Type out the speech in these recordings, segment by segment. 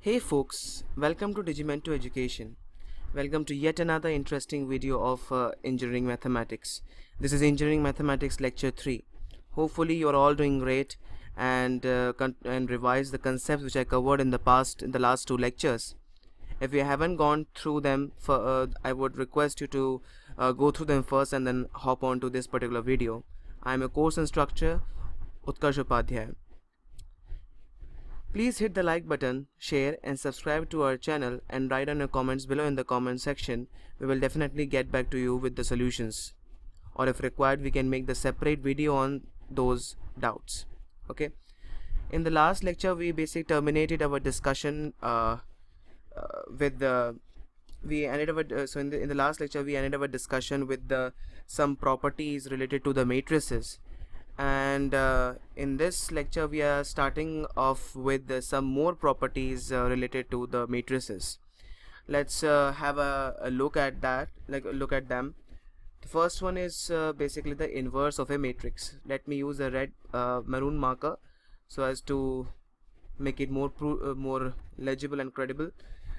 Hey folks, welcome to Digimento Education. Welcome to yet another interesting video of engineering mathematics. This is engineering mathematics lecture 3. Hopefully you are all doing great and revise the concepts which I covered in the last two lectures. If you haven't gone through them, I would request you to go through them first and then hop on to this particular video. I am a course instructor, Utkarsh Upadhyay. Please hit the like button, share and subscribe to our channel and write down your comments below in the comment section. We will definitely get back to you with the solutions, or if required we can make the separate video on those doubts. Okay, in the last lecture we basically terminated our discussion in the last lecture we ended our discussion with some properties related to the matrices, and in this lecture we are starting off with some more properties related to the matrices. Let's have a look at them. The first one is basically the inverse of a matrix. Let me use a red maroon marker so as to make it more legible and credible.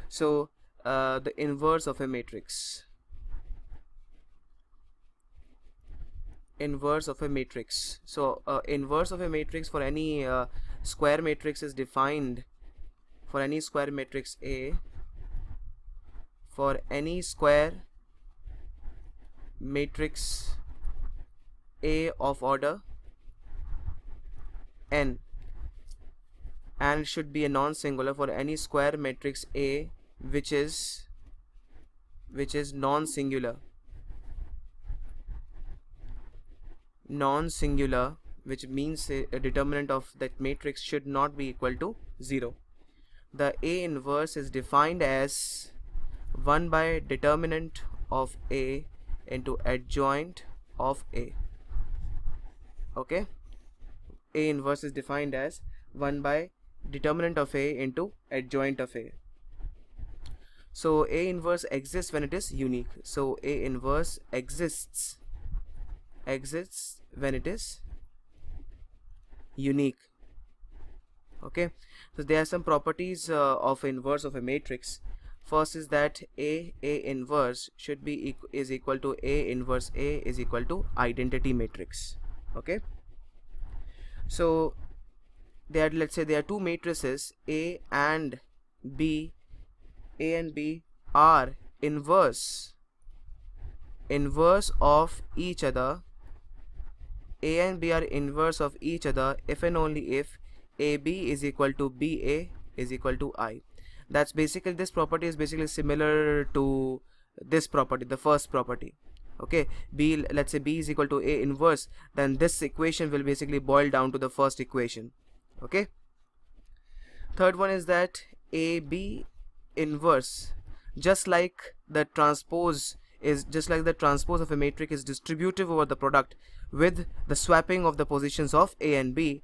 So the inverse of a matrix. Inverse of a matrix. So inverse of a matrix for any square matrix is defined for any square matrix A. For any square matrix A of order n, and it should be a non-singular for any square matrix A which is non-singular, which means a determinant of that matrix should not be equal to 0. The A inverse is defined as 1 by determinant of A into adjoint of A. Okay, A inverse is defined as 1 by determinant of A into adjoint of A. So A inverse exists when it is unique. So A inverse exists when it is unique. Okay, so there are some properties of inverse of a matrix. First is that A inverse should be is equal to A inverse A is equal to identity matrix. Okay, so let's say there are two matrices A and B. A and B are inverse of each other. A and B are inverse of each other if and only if AB is equal to BA is equal to I. That's basically, this property is basically similar to this property, the first property. Okay, let's say B is equal to A inverse, then this equation will basically boil down to the first equation. Okay, third one is that AB inverse, just like the transpose of a matrix is distributive over the product with the swapping of the positions of A and B.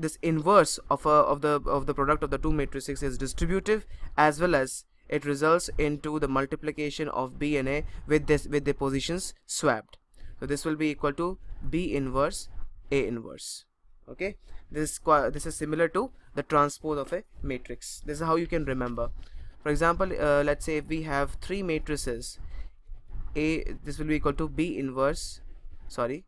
This inverse of the product of the two matrices is distributive, as well as it results into the multiplication of B and A with the positions swapped. So this will be equal to B inverse A inverse. Okay, this is similar to the transpose of a matrix. This is how you can remember. For example, let's say if we have three matrices A, this will be equal to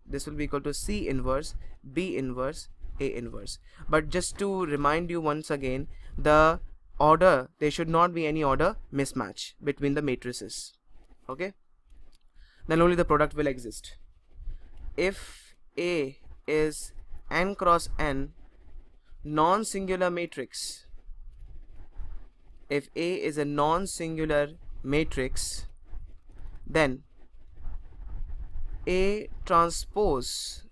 this will be equal to C inverse, B inverse, A inverse. But just to remind you once again, the order, there should not be any order mismatch between the matrices. Okay, then only the product will exist. If A is n cross n non-singular matrix, if A is a non-singular matrix, then A transpose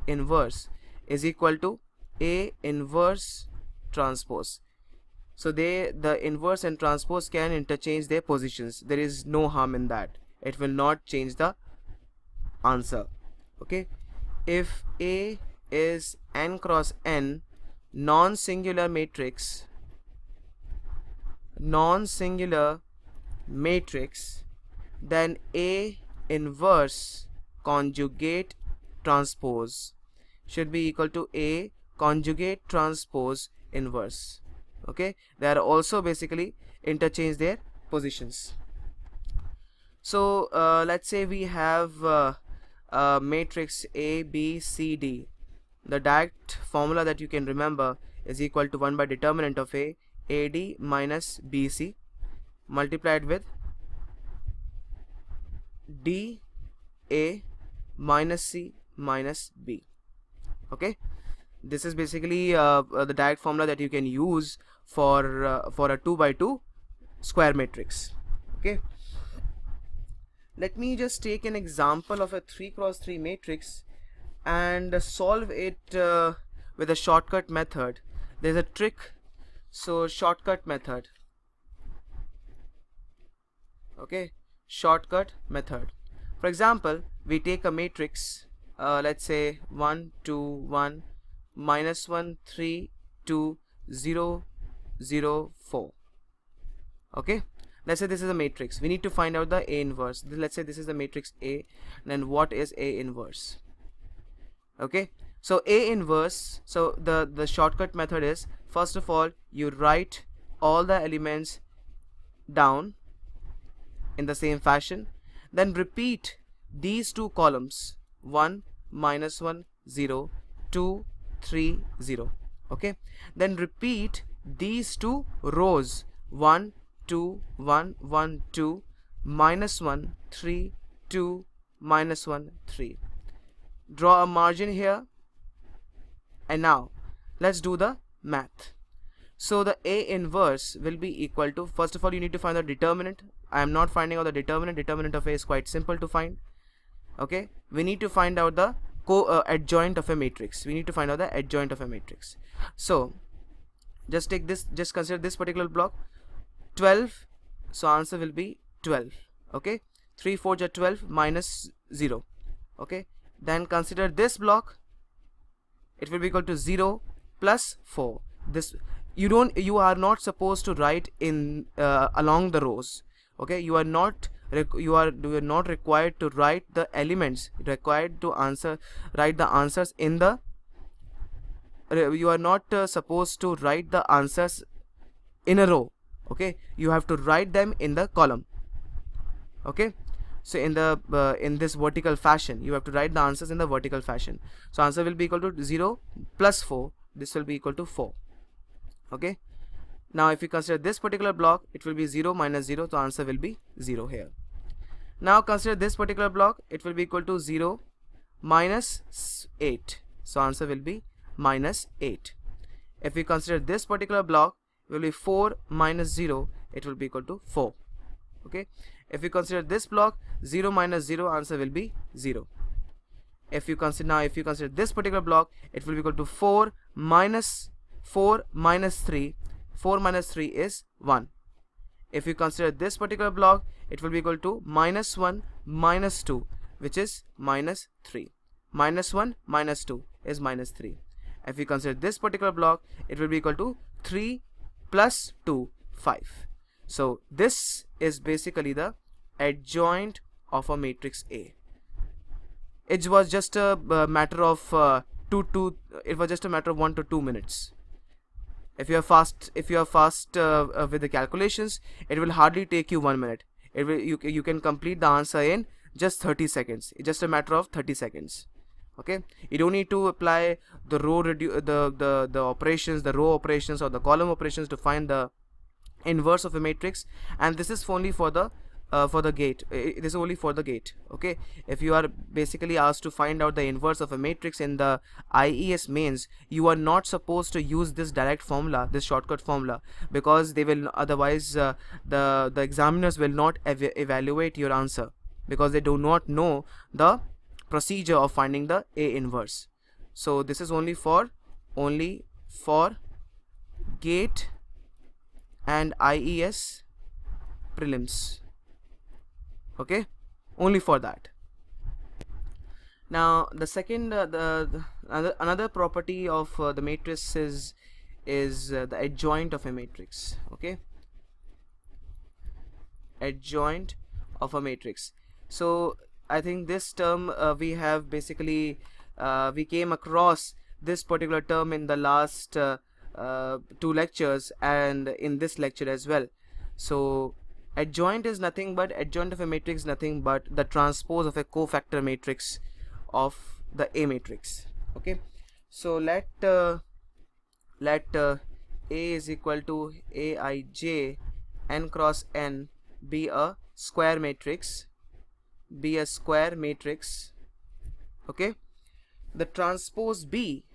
inverse is equal to A inverse transpose. So the inverse and transpose can interchange their positions. There is no harm in that. It will not change the answer. Okay, if A is n cross n non-singular matrix, then A inverse conjugate transpose should be equal to A conjugate transpose inverse. Okay, they are also basically interchange their positions. So let's say we have a matrix A, B, C, D. The direct formula that you can remember is equal to 1 by determinant of A, AD minus BC multiplied with DA minus C minus B. Okay, this is basically the direct formula that you can use for a 2 by 2 square matrix. Okay, let me just take an example of a 3 cross 3 matrix and solve it with a shortcut method. There's a trick. So shortcut method. Okay, shortcut method. For example, we take a matrix, let's say 1 2 1 minus 1 3 2 0 0 4. Okay, let's say this is a matrix. We need to find out the A inverse. Let's say this is the matrix A. Then what is A inverse? Okay, so A inverse, so the shortcut method is, first of all, you write all the elements down in the same fashion, then repeat these two columns, 1 minus 1 0 2 3 0. Okay, then repeat these two rows, 1 2 1 1 2 minus 1 3 2 minus 1 3. Draw a margin here, and now let's do the math. So the A inverse will be equal to, first of all, you need to find the determinant. I am not finding out the determinant. Determinant of A is quite simple to find. Okay, we need to find out the adjoint of a matrix. We need to find out the adjoint of a matrix. So just take this, just consider this particular block, 12. So answer will be 12. Okay, 3 4 are 12 minus 0. Okay, then consider this block, it will be equal to 0 plus 4. This you are not supposed to write in along the rows. Okay, you are not required to write the elements required to write the answers in the you are not supposed to write the answers in a row. Okay, you have to write them in the column. Okay, so in this vertical fashion, you have to write the answers in the vertical fashion. So answer will be equal to 0 plus 4. This will be equal to 4. Okay, now if you consider this particular block, it will be 0 minus 0. So answer will be 0 here. Now consider this particular block, it will be equal to 0 minus 8. So answer will be minus 8. If we consider this particular block, it will be 4 minus 0. It will be equal to 4. Okay, if you consider this block, 0 minus 0, answer will be 0. If you consider this particular block, it will be equal to 4 minus 3. 4 minus 3 is 1. If you consider this particular block, it will be equal to minus 1 minus 2, which is minus 3. Minus 1 minus 2 is minus 3. If you consider this particular block, it will be equal to 3 plus 2, 5. So this is basically the adjoint of a matrix A. It was just a matter of 1 to 2 minutes. If you are fast with the calculations, it will hardly take you 1 minute. You can complete the answer in just 30 seconds. It's just a matter of 30 seconds. Okay, you don't need to apply the the operations, the row operations or the column operations to find the inverse of a matrix. And this is only for the gate. This is only for the gate. Okay, if you are basically asked to find out the inverse of a matrix in the IES mains, you are not supposed to use this direct formula, this shortcut formula, because they will otherwise the examiners will not evaluate your answer, because they do not know the procedure of finding the A inverse. So this is only for gate and IES prelims. Okay, only for that. Now the second another property of the matrix is the adjoint of a matrix. Okay, adjoint of a matrix. So I think this term we have basically we came across this particular term in the last two lectures and in this lecture as well. So adjoint is nothing but, adjoint of a matrix nothing but the transpose of a cofactor matrix of the A matrix. Okay, so let A is equal to Aij n cross n be a square matrix, okay. The transpose B,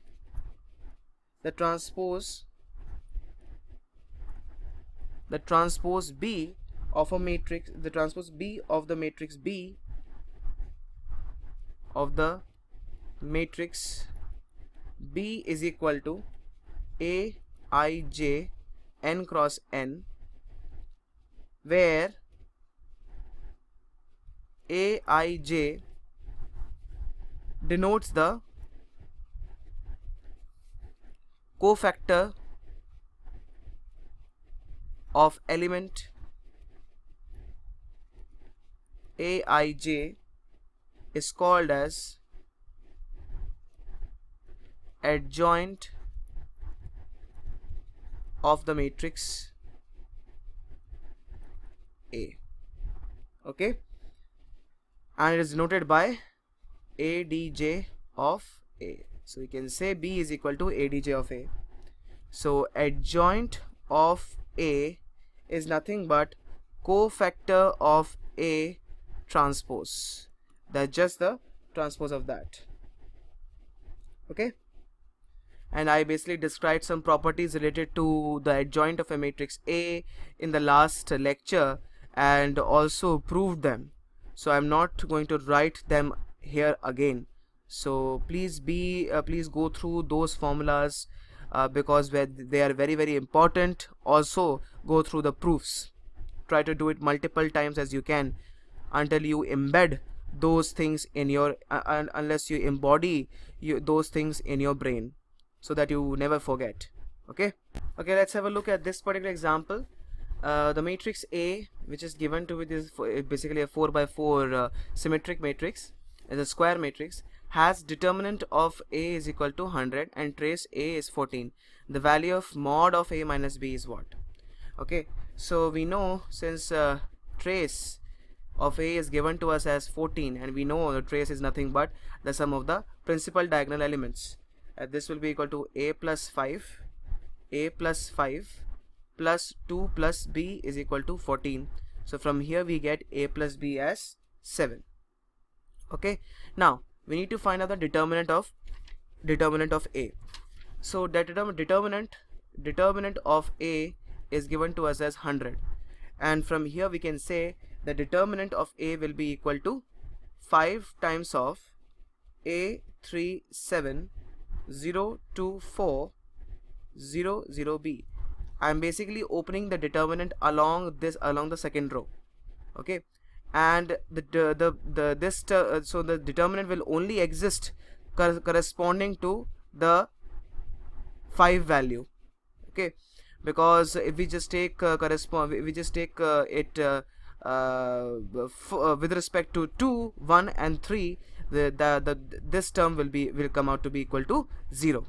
the transpose B of a matrix, the transpose B of the matrix B of the matrix B is equal to Aij n cross n, where Aij denotes the cofactor of element Aij is called as adjoint of the matrix A. Okay, and it is denoted by Adj of A. So we can say B is equal to Adj of A. So adjoint of A is nothing but cofactor of A transpose. That's just the transpose of that. Okay, and I basically described some properties related to the adjoint of a matrix A in the last lecture and also proved them, so I'm not going to write them here again. So please go through those formulas because they are very, very important. Also go through the proofs, try to do it multiple times as you can until you embed those things in your unless you embody those things in your brain, so that you never forget. Okay, let's have a look at this particular example. The matrix A, which is given to with this basically a 4x4 symmetric matrix, is a square matrix, has determinant of A is equal to 100 and trace A is 14. The value of mod of A minus B is what? Okay, so we know, since trace of A is given to us as 14, and we know the trace is nothing but the sum of the principal diagonal elements. This will be equal to A plus 5 plus 2 plus B is equal to 14. So from here we get A plus B as 7. Okay, now we need to find out the determinant of A. So that determinant of A is given to us as 100, and from here we can say the determinant of A will be equal to 5 times of A3702400B. I am basically opening the determinant along the second row. Okay, and so the determinant will only exist corresponding to the 5 value. Okay, because if we just take it with respect to 2, 1 and 3, this term will come out to be equal to 0.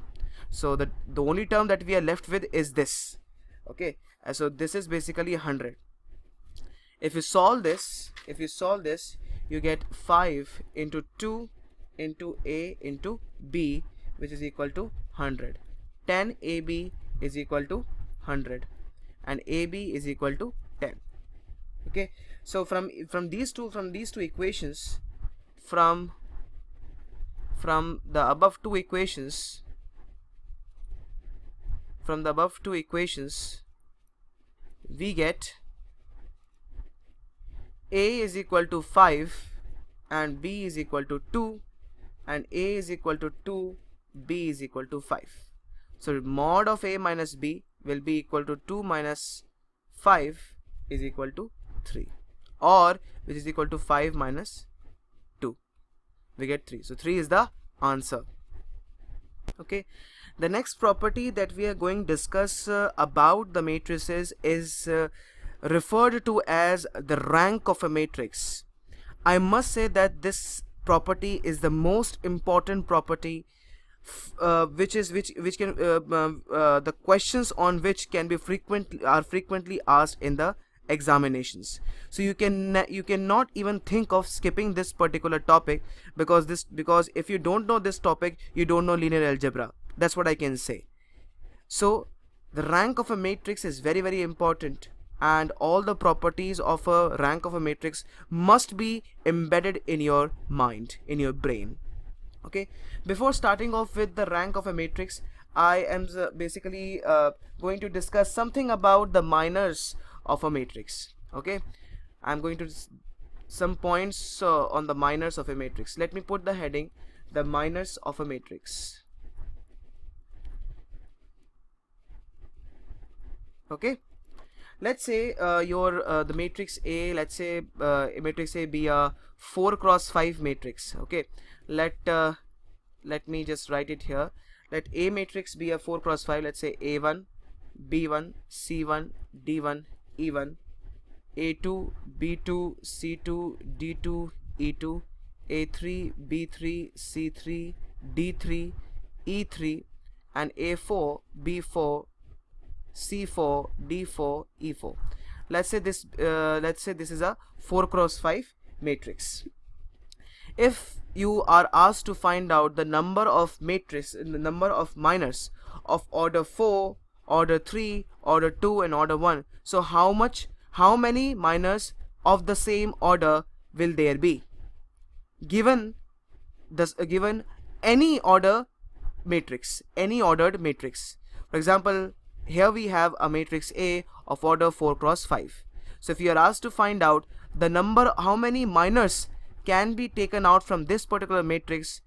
So the only term that we are left with is this. Okay, so this is basically 100. If you solve this, you get 5 into 2 into A into B, which is equal to 100. 10 AB is equal to 100 and AB is equal to 10. Okay, so from these two equations, from the above two equations, we get A is equal to 5 and B is equal to 2, and A is equal to 2, B is equal to 5. So mod of A minus B will be equal to 2 minus 5 is equal to 3, or which is equal to 5 minus 2. We get 3. So 3 is the answer. Okay, the next property that we are going to discuss about the matrices is referred to as the rank of a matrix. I must say that this property is the most important property which can the questions on which can be frequently asked in the examinations. So you cannot even think of skipping this particular topic, because if you don't know this topic, you don't know linear algebra. That's what I can say. So the rank of a matrix is very, very important, and all the properties of a rank of a matrix must be embedded in your mind, in your brain. Okay, before starting off with the rank of a matrix, I am basically going to discuss something about the minors of a matrix. Okay, I'm going to some points on the minors of a matrix. Let me put the heading, the minors of a matrix. Okay, let's say the matrix A, let's say matrix A be a 4 cross 5 matrix. Okay, let me just write it here. Let A matrix be a 4 cross 5. Let's say A1, B1, C1, D1, E1, A2, B2, C2, D2, E2, A3, B3, C3, D3, E3, and A4, B4, C4, D4, E4. Let's say this is a 4 cross 5 matrix. If you are asked to find out the number of minors of order 4, order 3, order 2, and order 1, so how many minors of the same order will there be, given any ordered matrix? For example, here we have a matrix A of order 4 cross 5. So if you are asked to find out the number, how many minors can be taken out from this particular matrix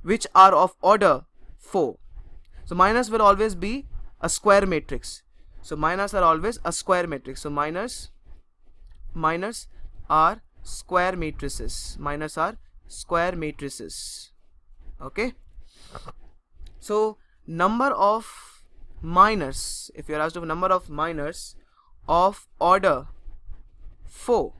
which are of order 4. So minors will always be a square matrix. So minors are always a square matrix. So minors are square matrices. Okay. So number of minors, if you are asked of number of minors of order 4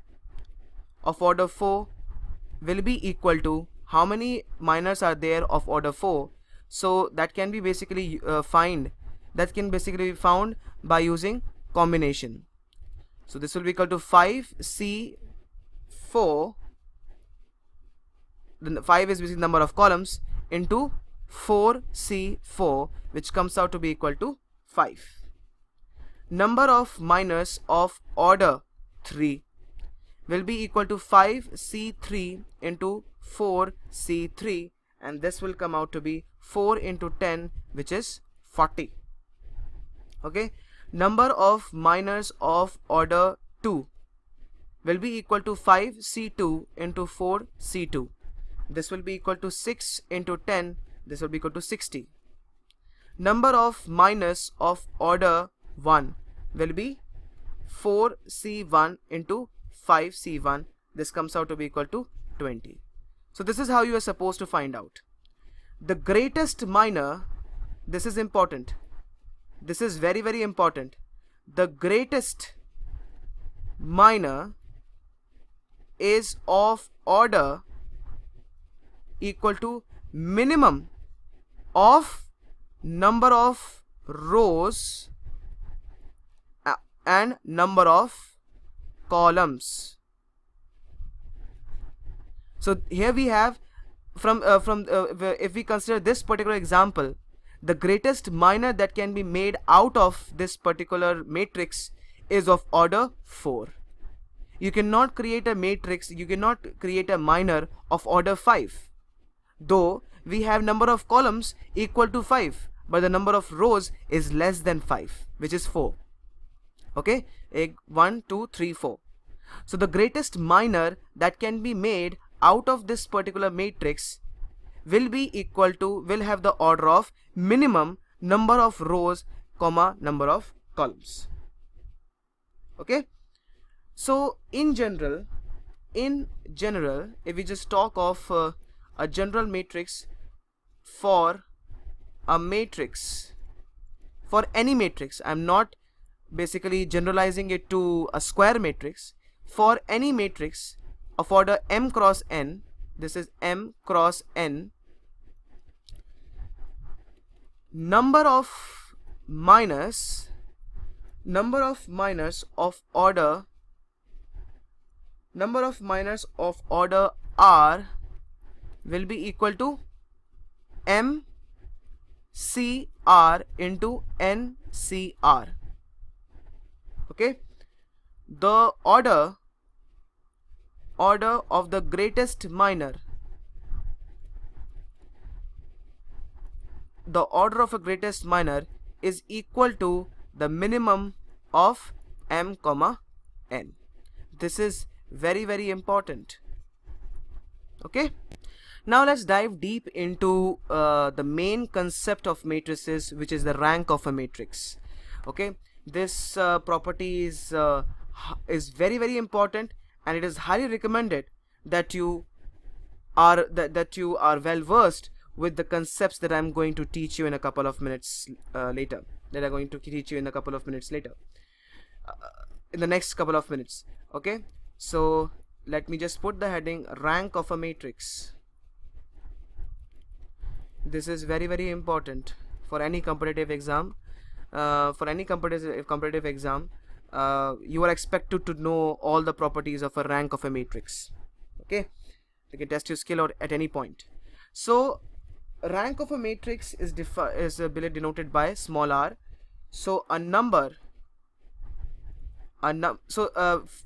will be equal to how many minors are there of order 4. So that can be basically found by using combination. So this will be equal to 5C4, then 5 is basically number of columns, into 4C4, which comes out to be equal to 5. Number of minors of order 3 will be equal to 5C3 into 4C3, and this will come out to be 4 into 10, which is 40. Okay, number of minors of order 2 will be equal to 5C2 into 4C2. This will be equal to 6 into 10. This will be equal to 60. Number of minors of order 1 will be 4C1 into 5C1. This comes out to be equal to 20. So this is how you are supposed to find out. The greatest minor, this is important. This is very, very important. The greatest minor is of order equal to minimum of number of rows and number of columns. So here we have if we consider this particular example, the greatest minor that can be made out of this particular matrix is of order 4. You cannot create a matrix, you cannot create a minor of order 5, though we have number of columns equal to 5, but the number of rows is less than 5, which is 4. Okay, 1 2 3 4. So the greatest minor that can be made out of this particular matrix will have the order of minimum number of rows comma number of columns. Okay, so in general, if we just talk of a general matrix for a matrix, for any matrix, I'm not basically generalizing it to a square matrix. For any matrix of order m cross n, this is m cross n, number of minors of order r will be equal to m cr into ncr. Okay, the order of the greatest minor, the order of a greatest minor is equal to the minimum of m comma n. This is very, very important. Okay, now let's dive deep into the main concept of matrices, which is the rank of a matrix. Okay, this property is very, very important, and it is highly recommended that you are well versed with the concepts that I'm going to teach you in a couple of minutes later. In the next couple of minutes. Okay, so let me just put the heading rank of a matrix. This is very, very important for any competitive exam. You are expected to know all the properties of a rank of a matrix. Okay, they can test your skill out at any point. So rank of a matrix is denoted by small r. So a number,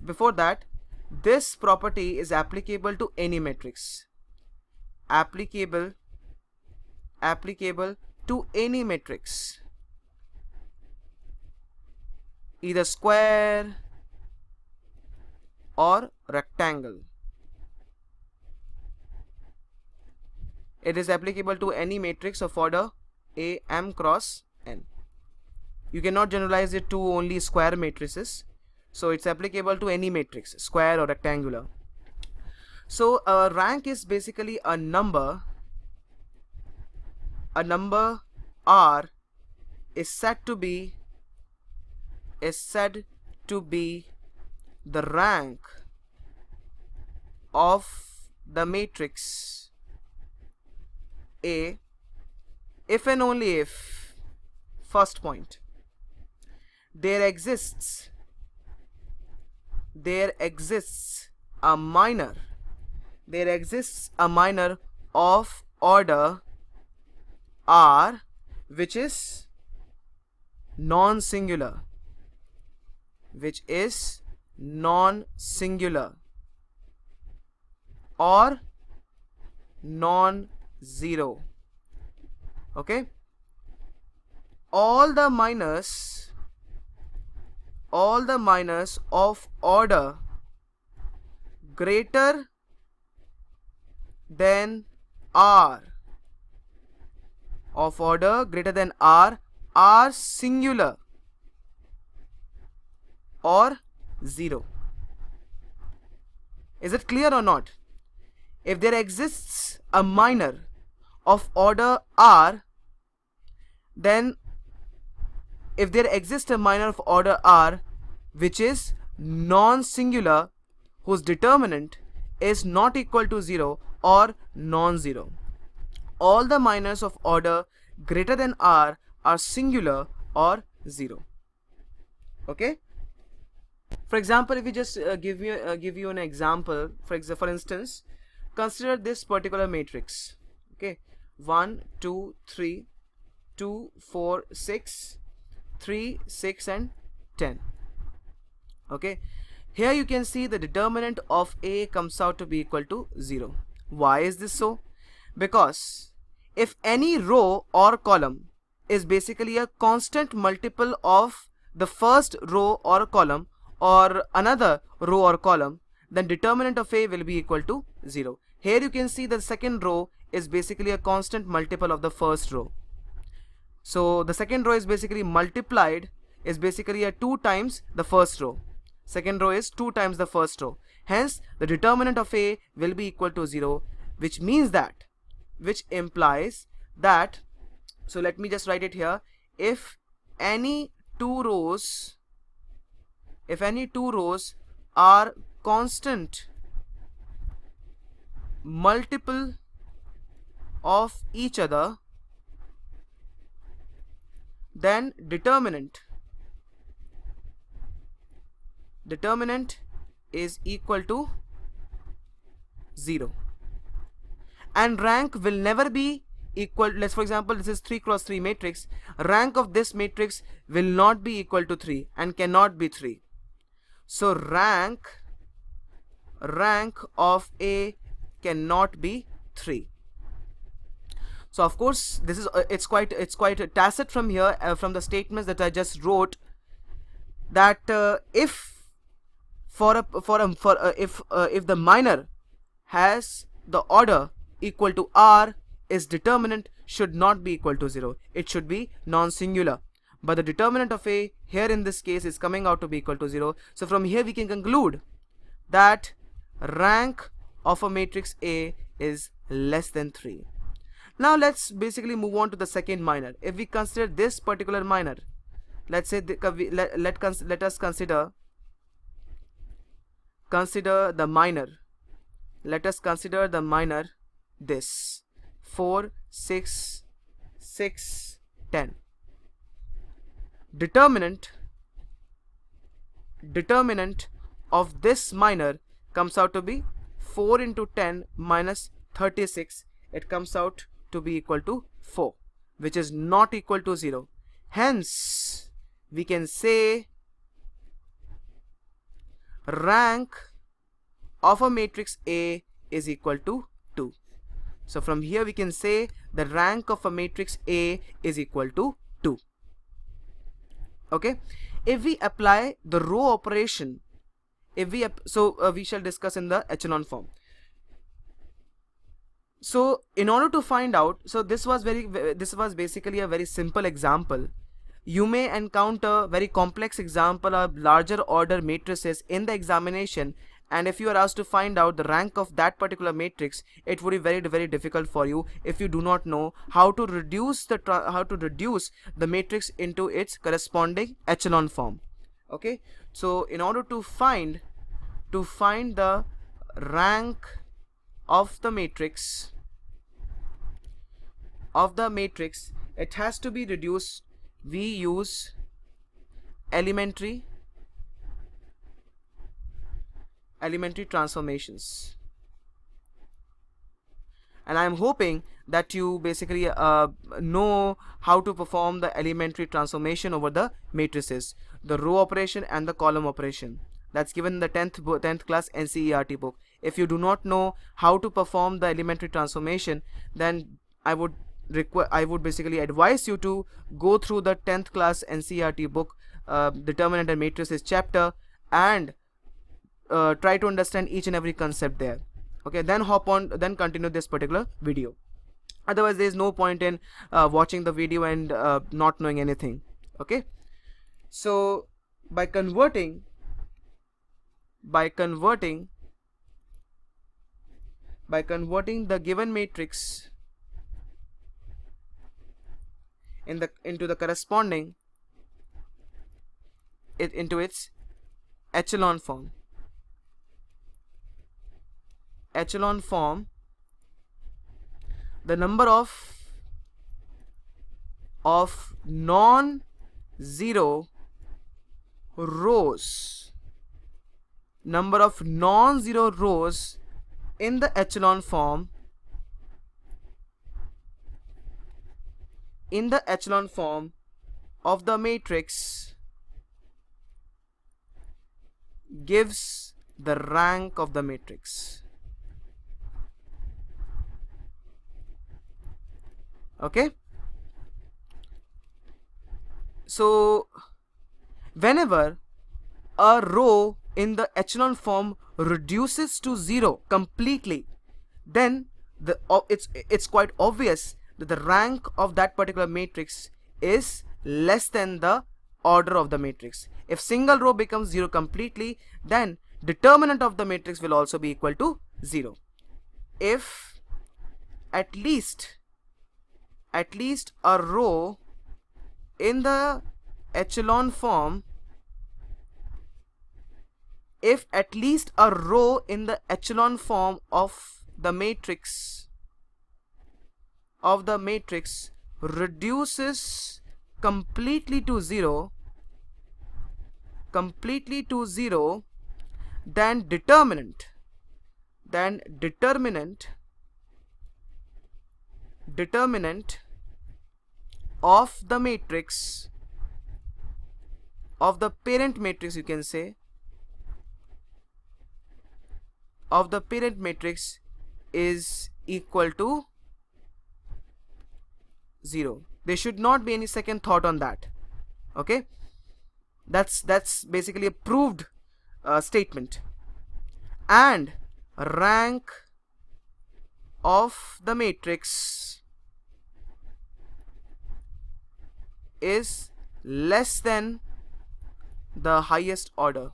before that, this property is applicable to any matrix. Applicable to any matrix, either square or rectangle. It is applicable to any matrix of order A m cross n. You cannot generalize it to only square matrices, so it's applicable to any matrix, square or rectangular. So rank is basically a number r is said to be the rank of the matrix A if and only if, first point, there exists a minor of order r which is non-singular or non-zero. Okay, all the minors of order greater than r are singular or zero. Is it clear or not? If there exists a minor of order r, then if there exists a minor of order r which is non-singular, whose determinant is not equal to 0 or non-zero, all the minors of order greater than r are singular or 0. Okay, for example, if we just give you an example, for instance, consider this particular matrix. Okay, 1 2 3 2 4 6 3 6 and 10. Okay, here you can see the determinant of A comes out to be equal to 0. Why is this so? Because if any row or column is basically a constant multiple of the first row or column or another row or column, then determinant of A will be equal to 0. Here you can see the second row is basically a constant multiple of the first row. So the second row is basically multiplied, is basically a 2 times the first row. Second row is 2 times the first row. Hence the determinant of A will be equal to 0, which implies that, so let me just write it here, if any two rows are constant multiple of each other, then determinant is equal to 0, and rank will never be equal. Let's, for example, this is 3 cross 3 matrix. Rank of this matrix will not be equal to 3 and cannot be 3. So rank of A cannot be 3. So of course this is it's quite tacit from here, from the statements that I just wrote, that if the minor has the order equal to R, its determinant should not be equal to 0. It should be non-singular. But the determinant of A here in this case is coming out to be equal to 0. So from here we can conclude that rank of a matrix A is less than 3. Now let's basically move on to the second minor. If we consider this particular minor, let's say let us consider the minor. Let us consider the minor this 4, 6, 6, 10. Determinant of this minor comes out to be 4 into 10 minus 36. It comes out to be equal to 4, which is not equal to 0. Hence we can say rank of a matrix A is equal to 2. So from here we can say the rank of a matrix A is equal to 2. Okay, if we apply the row operation, we shall discuss in the echelon form. So in order to find out, so this was basically a very simple example. You may encounter very complex example of larger order matrices in the examination, and if you are asked to find out the rank of that particular matrix, it would be very difficult for you if you do not know how to reduce the matrix into its corresponding echelon form. Okay, so in order to find the rank of the matrix, it has to be reduced. We use elementary transformations, and I am hoping that you basically know how to perform the elementary transformation over the matrices, the row operation and the column operation. That's given in the 10th class NCERT book. If you do not know how to perform the elementary transformation, then I would basically advise you to go through the 10th class NCERT book, determinant and matrices chapter, and try to understand each and every concept there. Okay, then continue this particular video. Otherwise there is no point in watching the video and not knowing anything. Okay, so by converting the given matrix into the corresponding into its echelon form, the number of non-zero rows in the echelon form of the matrix gives the rank of the matrix. Okay, so whenever a row in the echelon form reduces to 0 completely, then it's quite obvious that the rank of that particular matrix is less than the order of the matrix. If single row becomes 0 completely, then determinant of the matrix will also be equal to 0. If at least a row in the echelon form of the matrix reduces completely to 0, then determinant of the matrix, of the parent matrix, you can say, of the parent matrix is equal to 0. There should not be any second thought on that. Okay, that's basically a proved statement. And rank of the matrix is less than the highest order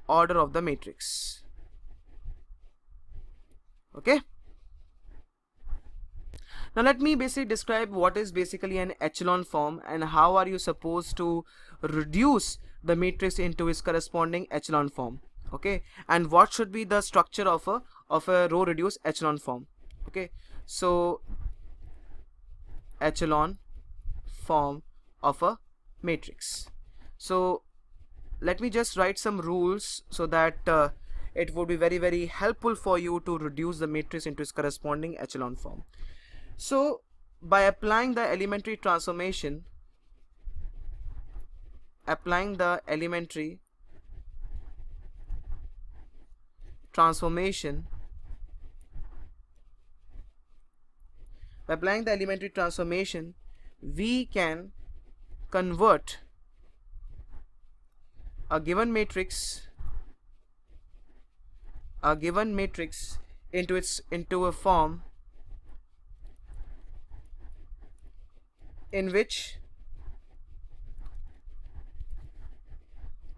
of the matrix. Okay, now let me basically describe what is basically an echelon form and how are you supposed to reduce the matrix into its corresponding echelon form. Okay, and what should be the structure of a row reduced echelon form. Okay, so echelon form of a matrix. So let me just write some rules so that it would be very helpful for you to reduce the matrix into its corresponding echelon form. So by applying the elementary transformation, by applying the elementary transformation, we can convert a given matrix into a form in which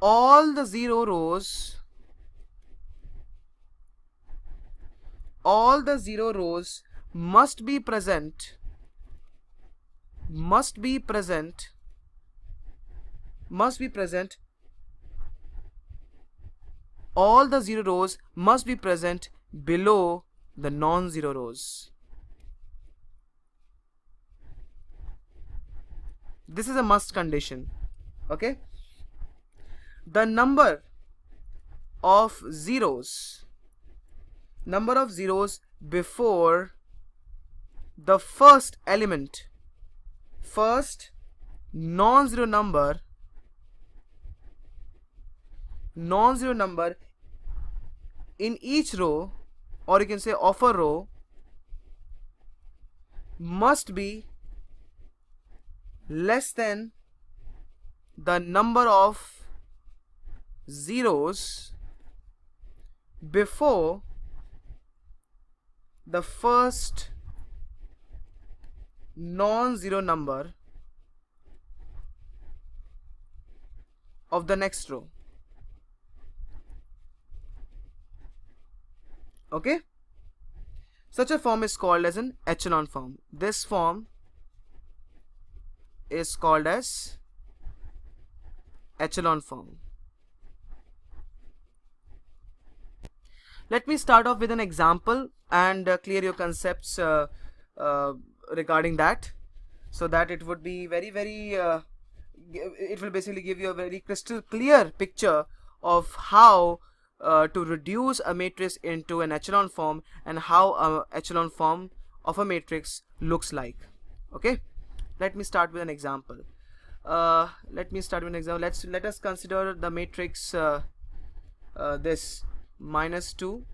all the zero rows must be present all the zero rows must be present below the non-zero rows. This is a must condition. Okay, the number of zeros before the first element, first non-zero number in each row, or you can say of a row, must be less than the number of zeros before the first non-zero number of the next row. Okay, such a form is called as an echelon form. This form is called as echelon form. Let me start off with an example and clear your concepts regarding that, so that it would be it will basically give you a very crystal clear picture of how to reduce a matrix into an echelon form and how a echelon form of a matrix looks like. Okay, let me start with an example. Let us consider the matrix this -2,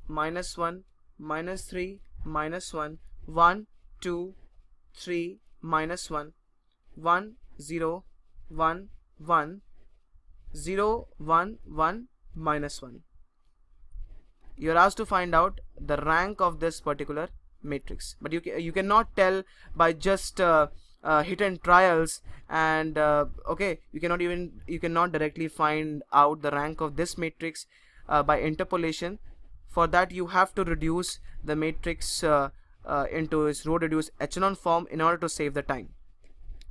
-1, -3, -1, 1, 2, 3, -1, 1, 0, 1, 1, 0, 1, 1, -1. You are asked to find out the rank of this particular matrix, but you cannot tell by just hit and trials, and okay, you cannot directly find out the rank of this matrix by interpolation. For that you have to reduce the matrix into its row reduced echelon form in order to save the time.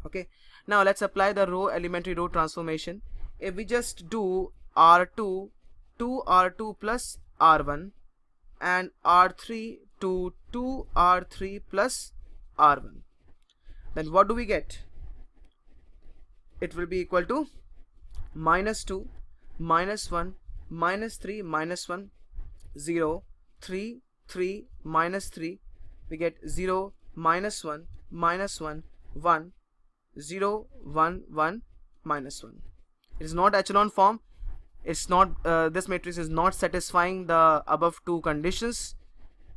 Okay, now let's apply the elementary row transformation. If we just do R2 to R2 plus R1 and R3 to 2R3 plus R1, then what do we get? It will be equal to -2, -1, -3, -1, 0, 3, 3, -3. We get 0, -1, -1, 1, 0, 1, 1, -1. It is not echelon form. It's not, this matrix is not satisfying the above two conditions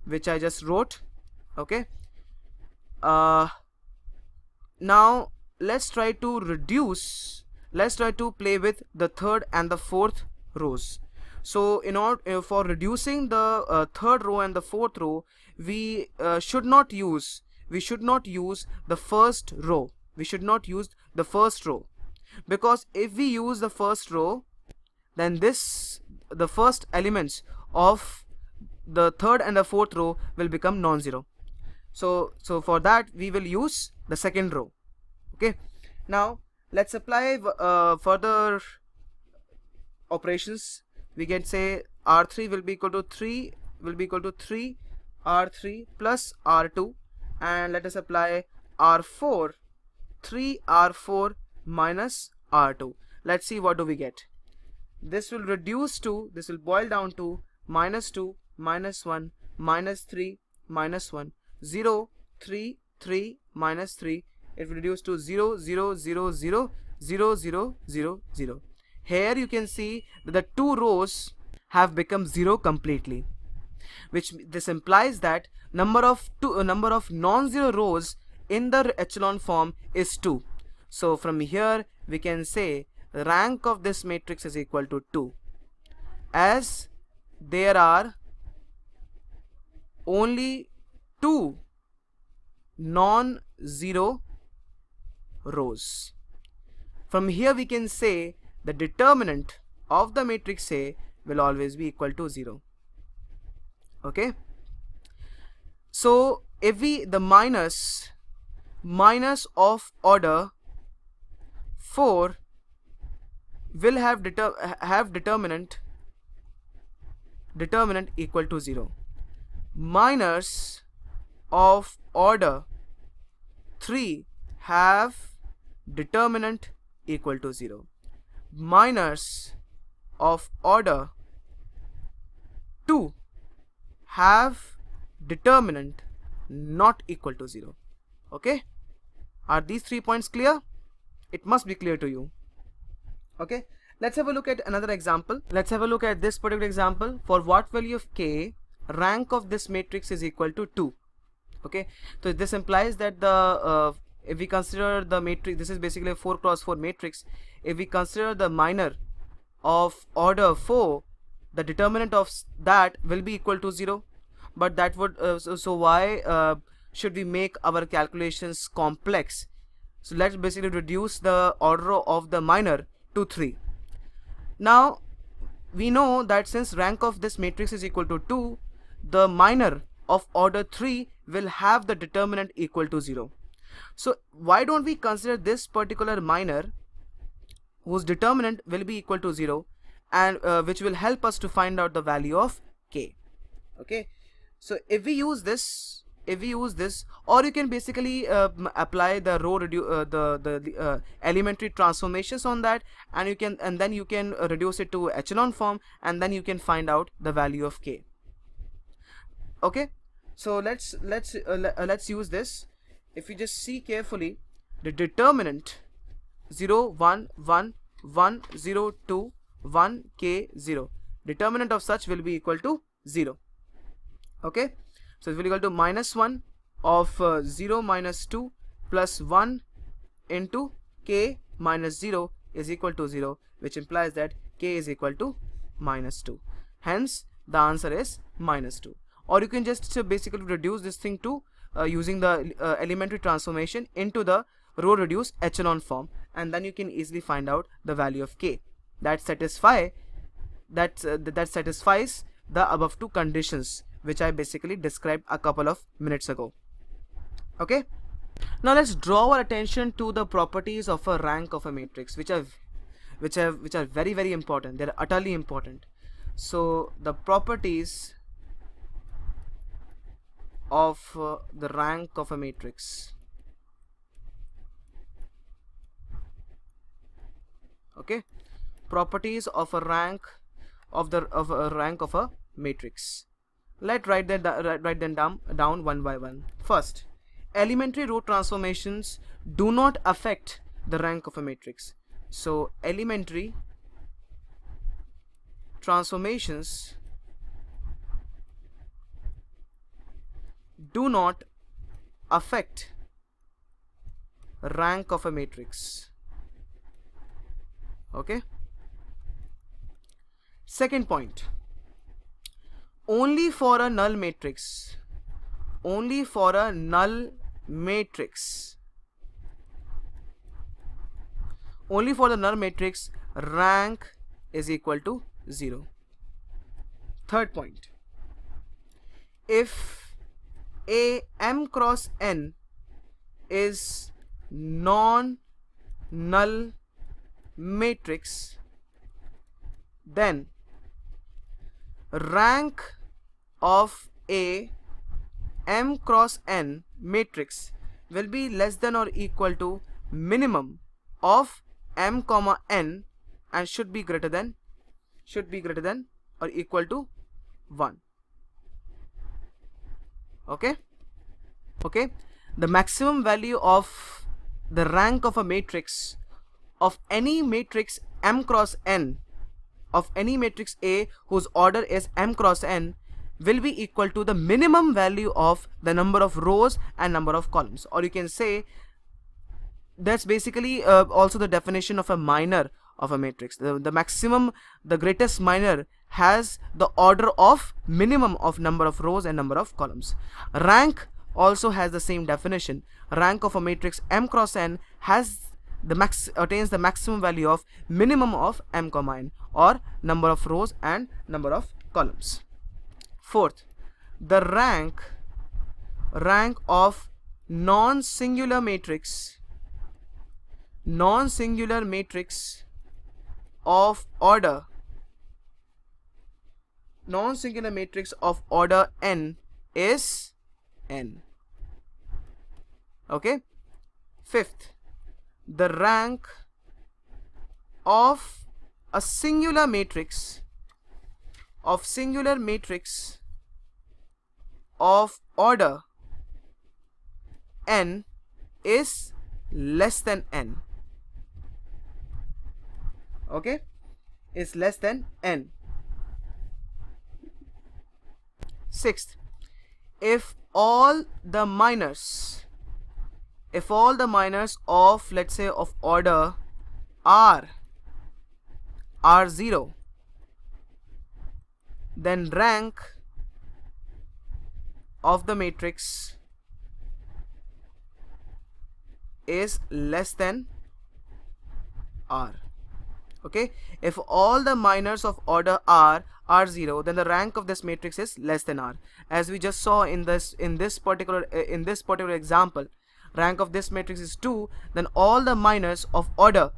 which I just wrote. Okay. Now let's try to play with the third and the fourth rows. So in order for reducing the third row and the fourth row, we should not use the first row. We should not use the first row, because if we use the first row, then the first elements of the third and the fourth row will become non-zero. So for that we will use the second row. Okay, now let's apply further operations. We can say R3 will be equal to 3 R3 plus R2, and let us apply R4, 3 R4 minus R2. Let's see what do we get. This will boil down to -2, -1, -3, -1, 0, 3, 3, -3. It will reduce to 0, 0, 0, 0, 0, 0, 0, 0. Here you can see that the two rows have become 0 completely, which this implies that number of non-zero rows in the echelon form is 2. So from here we can say the rank of this matrix is equal to 2, as there are only 2 non-zero rows. From here we can say the determinant of the matrix A will always be equal to 0. Okay, so if the minus of order 4 will have determinant equal to 0, minus of order 3 have determinant equal to 0, minus of order 2 have determinant not equal to 0. Okay, are these 3 points clear? It must be clear to you. Okay, let's have a look at another example. Let's have a look at this particular example. For what value of k, rank of this matrix is equal to 2. Okay, so this implies that the if we consider the matrix, this is basically a 4 cross 4 matrix. If we consider the minor of order 4, the determinant of that will be equal to 0. But that would so why should we make our calculations complex? So let's basically reduce the order of the minor to 3. Now we know that since rank of this matrix is equal to 2, the minor of order 3 will have the determinant equal to 0. So why don't we consider this particular minor whose determinant will be equal to 0, and which will help us to find out the value of k. Okay, so if we use this, or you can basically apply the row the elementary transformations on that, and then you can reduce it to echelon form, and then you can find out the value of k. Okay, so let's use this. If you just see carefully, the determinant 0, 1, 1, 1, 0, 2, 1, k, 0, determinant of such will be equal to 0. Okay, so it will be equal to -1 of 0 minus 2 plus 1 into k minus 0 is equal to 0, which implies that k is equal to -2. Hence the answer is -2. Or you can just basically reduce this thing to using the elementary transformation into the row reduced echelon form, and then you can easily find out the value of k that satisfies the above two conditions which I basically described a couple of minutes ago. Okay, now let's draw our attention to the properties of a rank of a matrix, which are very, very important. They're utterly important. So the properties of the rank of a matrix. Okay, properties of a rank of a matrix. Let's write them down one by one. First, elementary root transformations do not affect the rank of a matrix. So elementary transformations do not affect rank of a matrix. Okay. Second point, only for a null matrix, only for a null matrix, only for the null matrix, rank is equal to 0. Third point, if a m cross n is non-null matrix, then rank of a m cross n matrix will be less than or equal to minimum of m comma n and should be greater than or equal to 1. Okay, the maximum value of the rank of a matrix of any matrix m cross n, of any matrix A whose order is m cross n, will be equal to the minimum value of the number of rows and number of columns. Or you can say that's basically also the definition of a minor of a matrix. The maximum, the greatest minor has the order of minimum of number of rows and number of columns. Rank also has the same definition. Rank of a matrix m cross n has attains the maximum value of minimum of m comma n, or number of rows and number of columns. Fourth, the rank of non-singular matrix of order n is n. Okay. Fifth, the rank of a singular matrix of order n is less than n. Okay, is less than n. Sixth, if all the minors of, let's say, of order r are 0, then rank of the matrix is less than r. Okay, if all the minors of order r are 0, then the rank of this matrix is less than r. As we just saw in this particular example, rank of this matrix is 2, then all the minors of order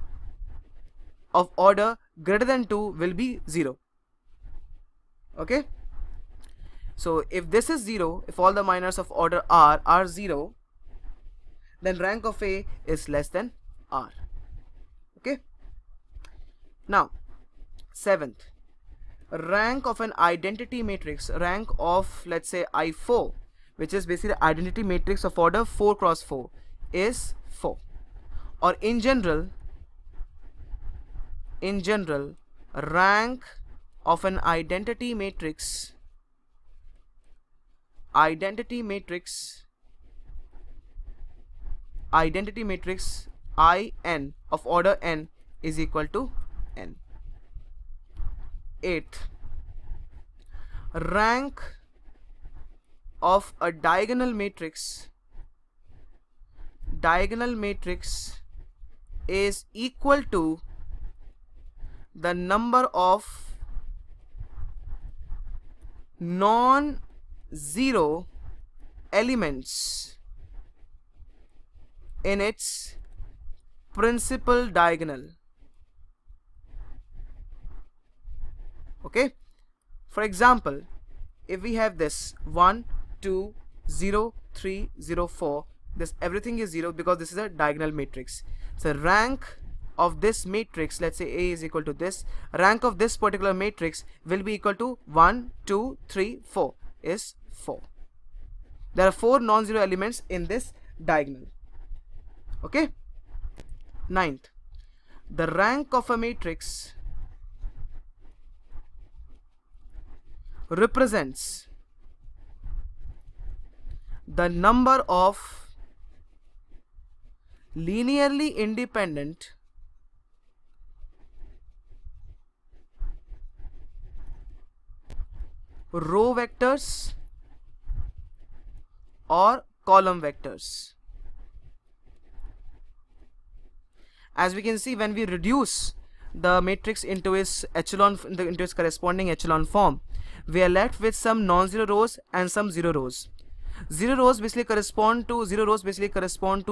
greater than 2 will be 0. Okay, so if this is 0, if all the minors of order r are 0, then rank of a is less than r. Okay, now seventh, rank of an identity matrix, rank of, let's say, I4, which is basically identity matrix of order 4 cross 4, is 4. Or in general, rank of an identity matrix IN of order n is equal to n. Eighth, rank of a diagonal matrix is equal to the number of non-zero elements in its principal diagonal. Okay, for example, if we have this 1 2 0 3 0 4, this everything is 0 because this is a diagonal matrix. So rank of this matrix, let's say A is equal to this, rank of this particular matrix will be equal to 1, 2, 3, 4 is 4. There are 4 non-zero elements in this diagonal. Okay. Ninth, the rank of a matrix represents the number of linearly independent row vectors or column vectors. As we can see, when we reduce the matrix into its echelon, into its corresponding echelon form, we are left with some non-zero rows and some zero rows. Zero rows basically correspond to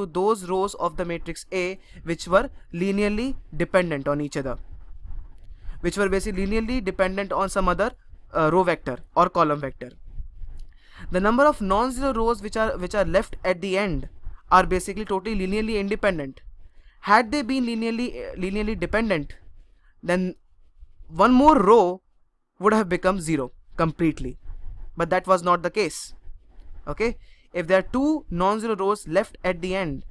those rows of the matrix A which were linearly dependent on each other, which were basically linearly dependent on some other row vector or column vector. The number of non-zero rows which are left at the end are basically totally linearly independent. Had they been linearly dependent, then one more row would have become 0 completely, but that was not the case. Okay, if there are 2 non-zero rows left at the end,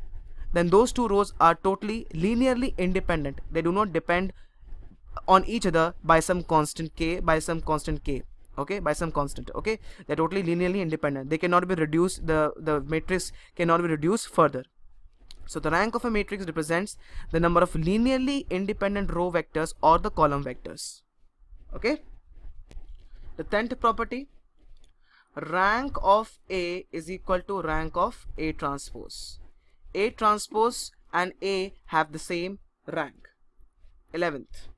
then those 2 rows are totally linearly independent. They do not depend on each other by some constant k, okay, by some constant. Okay, they're totally linearly independent. They cannot be reduced, the matrix cannot be reduced further. So the rank of a matrix represents the number of linearly independent row vectors or the column vectors. Okay. The 10th property, rank of A is equal to rank of A transpose. A transpose and A have the same rank. 11th,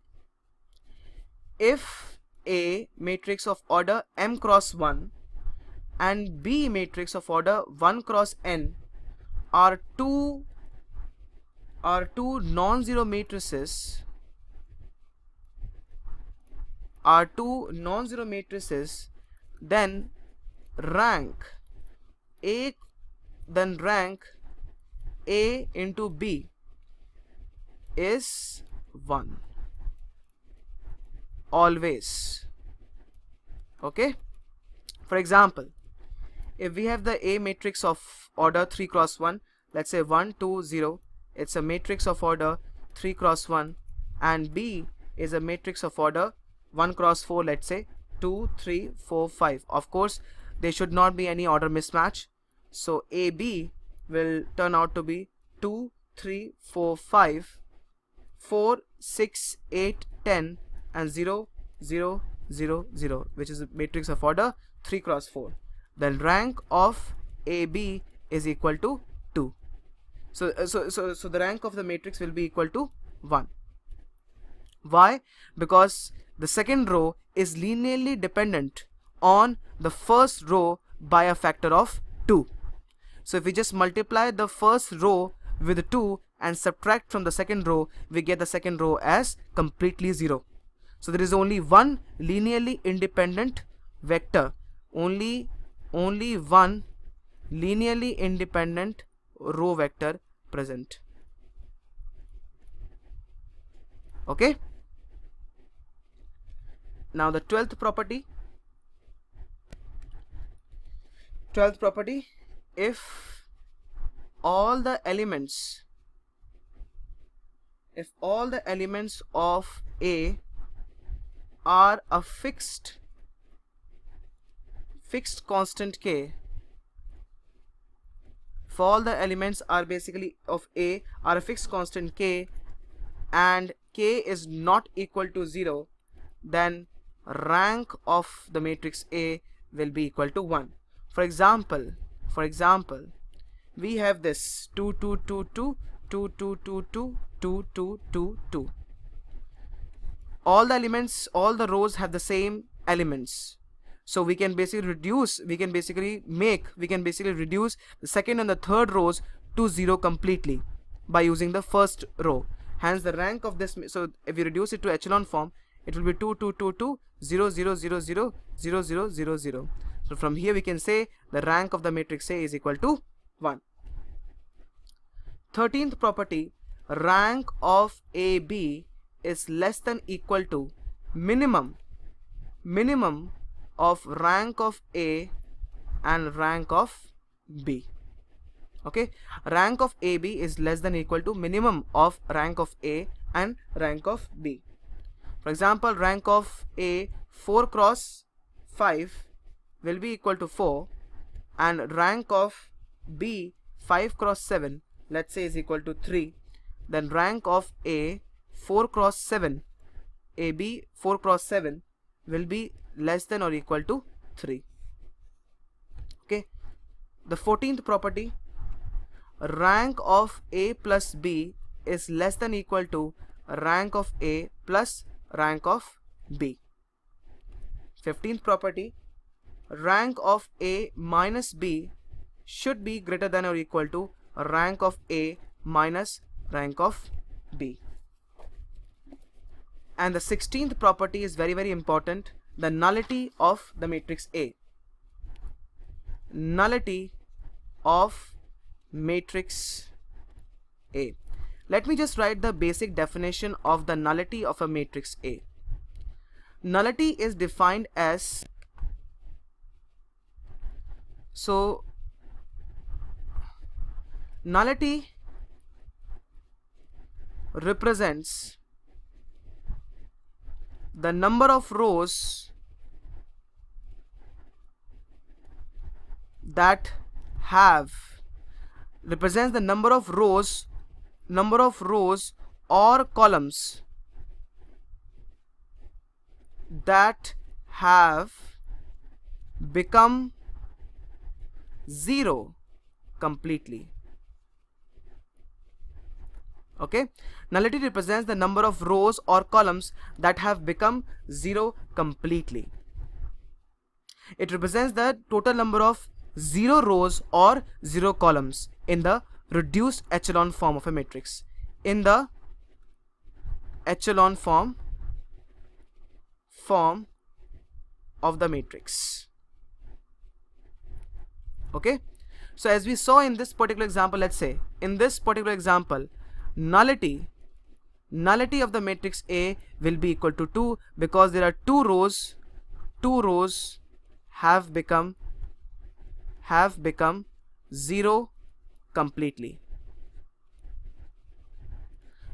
if A matrix of order m cross 1 and B matrix of order 1 cross n are two non-zero matrices, then rank A into B is 1 always. Okay. For example, if we have the A matrix of order 3 cross 1, let's say 1, 2, 0, it's a matrix of order 3 cross 1, and B is a matrix of order 1 cross 4, let's say 2, 3, 4, 5. Of course, there should not be any order mismatch, so AB will turn out to be 2, 3, 4, 5, 4, 6, 8, 10 and 0, 0, 0, 0, which is a matrix of order 3 cross 4. Then rank of AB is equal to 2. So the rank of the matrix will be equal to 1. Why? Because the second row is linearly dependent on the first row by a factor of 2. So if we just multiply the first row with 2 and subtract from the second row, we get the second row as completely 0. So there is only one linearly independent vector, only one linearly independent row vector present. Okay. Now the 12th property. If all the elements of A are a fixed constant k, if all the elements are basically of A are a fixed constant k and k is not equal to 0, then rank of the matrix A will be equal to 1. For example, we have this 2 2 2 2 2 2 2 2 2 2 2 2. All the elements, all the rows have the same elements, so we can basically reduce the second and the third rows to 0 completely by using the first row. Hence the rank of this, so if we reduce it to echelon form, it will be 2 2 2 2 0 0 0 0 0 0 0 0. So from here we can say the rank of the matrix A is equal to 1. 13th property, rank of AB is less than equal to minimum of rank of A and rank of B. Okay, rank of AB is less than equal to minimum of rank of A and rank of B. For example, rank of A 4 cross 5 will be equal to 4, and rank of B 5 cross 7, let's say, is equal to 3. Then rank of A 4 cross 7, AB 4 cross 7 will be less than or equal to 3. Okay, the 14th property, rank of A plus B is less than equal to rank of A plus rank of B. 15th property, rank of A minus B should be greater than or equal to rank of A minus rank of B. And the 16th property is very, very important, the nullity of the matrix A. Nullity of matrix A. Let me just write the basic definition of the nullity of a matrix A. Nullity is defined as, so nullity represents the number of rows that have, represents the number of rows or columns that have become 0 completely. Okay, nullity represents the number of rows or columns that have become 0 completely. It represents the total number of 0 rows or 0 columns in the reduced echelon form of a matrix. In the echelon form of the matrix. Okay, so as we saw in this particular example, let's say in this particular example, nullity of the matrix A will be equal to 2, because there are two rows have become 0 completely,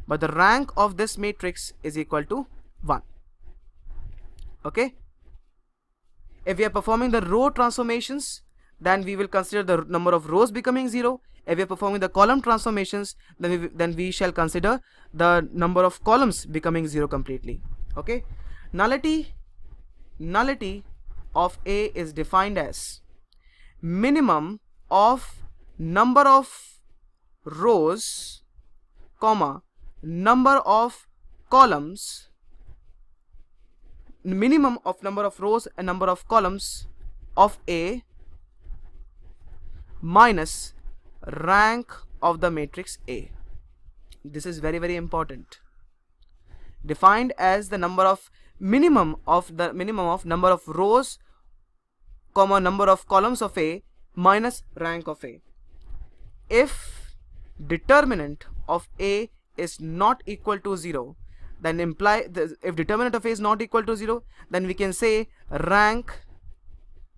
but the rank of this matrix is equal to 1. Okay, if we are performing the row transformations, then we will consider the number of rows becoming 0. If we are performing the column transformations, then we shall consider the number of columns becoming 0 completely. Okay, nullity of A is defined as minimum of number of rows, comma, number of columns, minimum of number of rows and number of columns of A minus rank of the matrix A. This is very, very important. Defined as the minimum of number of rows, comma, number of columns of A minus rank of A. If determinant of A is not equal to 0, then if determinant of A is not equal to 0, then we can say rank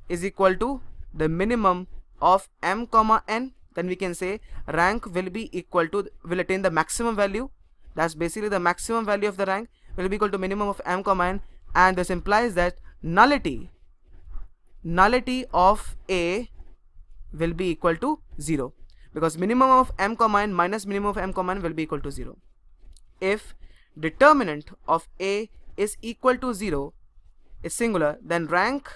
is equal to the minimum of m comma n. Then we can say rank will attain the maximum value. That's basically the maximum value of the rank will be equal to minimum of m comma n, and this implies that nullity of A will be equal to 0, because minimum of m comma n minus minimum of m comma n will be equal to 0. If determinant of A is equal to 0, is singular, then rank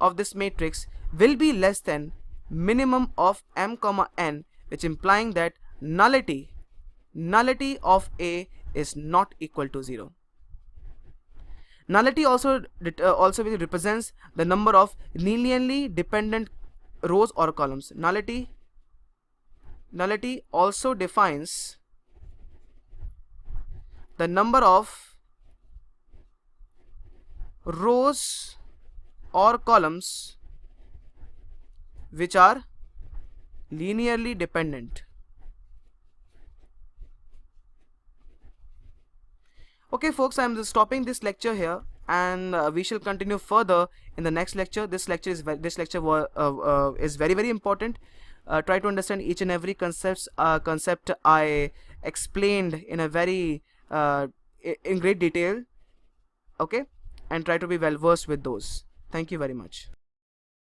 of this matrix will be less than minimum of m comma n, which implying that nullity of A is not equal to 0. Nullity also represents the number of linearly dependent rows or columns. Nullity also defines the number of rows or columns which are linearly dependent. Okay folks, I'm just stopping this lecture here, and we shall continue further in the next lecture. This lecture is very very important. Try to understand each and every concept I explained in a very in great detail. Okay, and try to be well versed with those. Thank you very much.